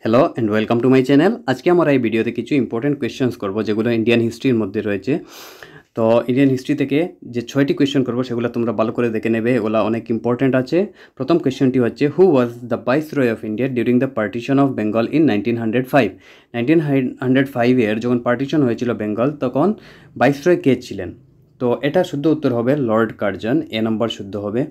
Hello and welcome to my channel. আজকে আমরা এই ভিডিওতে কিছু ইম্পর্টেন্ট কোয়েশ্চেন্স করব যেগুলো ইন্ডিয়ান হিস্ট্রির মধ্যে রয়েছে। তো ইন্ডিয়ান হিস্ট্রি থেকে যে 6টি কোয়েশ্চেন করব সেগুলো তোমরা ভালো করে দেখে নেবে, এগুলো অনেক ইম্পর্টেন্ট আছে। প্রথম কোয়েশ্চেনটি হচ্ছে, who was the viceroy of India during the partition of Bengal in 1905? 1905-এর যখন পার্টিশন হয়েছিল বেঙ্গল, তখন ভাইসরয় কে ছিলেন? তো এটা শুদ্ধ উত্তর হবে লর্ড কার্জন, এ নম্বর শুদ্ধ হবে।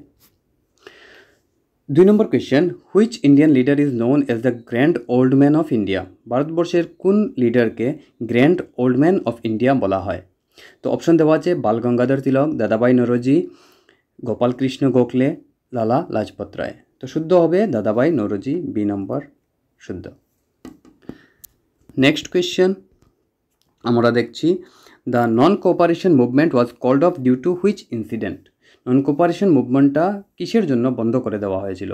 2 number question, which Indian leader is known as the grand old man of India? ভারতবর্ষের কোন লিডারকে grand old man of India বলা হয়? তো অপশন দেওয়া আছে বাল গঙ্গাধর তিলক, দাদাভাই নরোজি, গোপালকৃষ্ণ গোখলে, লালা লাজপত রায়। তো শুদ্ধ হবে দাদাভাই নরোজি, বি নম্বর শুদ্ধ। নেক্সট কোয়েশ্চেন আমরা দেখছি, the non cooperation movement was called off due to which incident? Non cooperation মুভমেন্টটা কিসের জন্য বন্ধ করে দেওয়া হয়েছিল?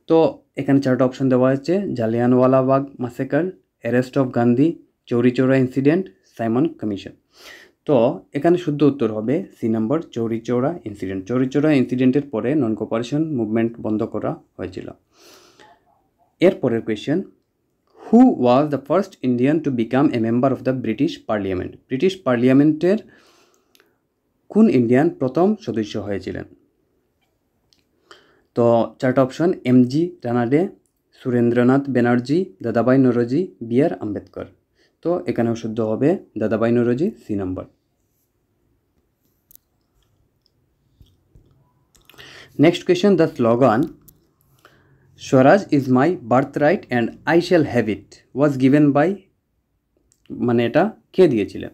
তো এখানে 4টা অপশন দেওয়া হয়েছে, Jallianwala Bagh massacre, arrest of Gandhi, Chauri Chaura incident, Simon commission. তো এখানে শুদ্ধ উত্তর হবে সি নম্বর, চৌরি চৌরা ইনসিডেন্ট। চৌরি চৌরা ইনসিডেন্টের পরে নন কোঅপারেশন মুভমেন্ট বন্ধ করা হয়েছিল। এরপরের question, who was the first Indian to become a member of the British parliament? British পার্লিয়ামেন্টের কোন ইন্ডিয়ান প্রথম সদস্য হয়েছিলেন? তো 4টা option, M G Ranade, Surendranath Banerjee, Dadabhai Naoroji, B আর আম্বেদকর। তো এখানেও শুদ্ধ হবে Dadabhai Naoroji, C number. Next question, the slogan swaraj is my birth right and I shall have it was given by, মানে এটা কে দিয়েছিলেন?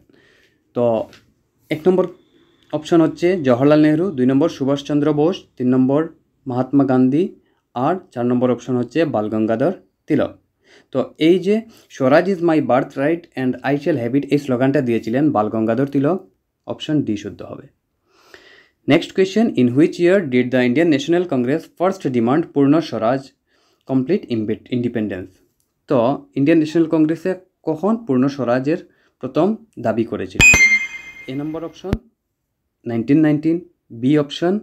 তো 1 নম্বর অপশন হচ্ছে জওহরলাল নেহরু, 2 নম্বর সুভাষচন্দ্র বোস, 3 নম্বর মহাত্মা গান্ধী, আর 4 নম্বর অপশন হচ্ছে বাল গঙ্গাধর তিলক। তো এই যে swaraj is my birth right and I shall have it, এই স্লোগানটা দিয়েছিলেন বাল গঙ্গাধর তিলক, অপশন ডি শুদ্ধ হবে। Next question, in which year did the Indian National Congress first demand purna swaraj complete independence? তো ইন্ডিয়ান ন্যাশনাল কংগ্রেসে কখন পূর্ণ স্বরাজের প্রথম দাবি করেছিল? A number option 1919, B option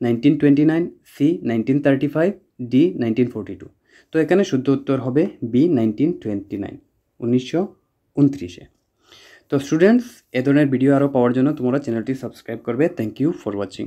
1929, C 1935, D 1942। তো এখানে শুদ্ধ উত্তর হবে বি 1929, 1929-এ। তো স্টুডেন্টস, এ ধরনের ভিডিও আরও পাওয়ার জন্য তোমরা চ্যানেলটি সাবস্ক্রাইব করবে। Thank you for watching.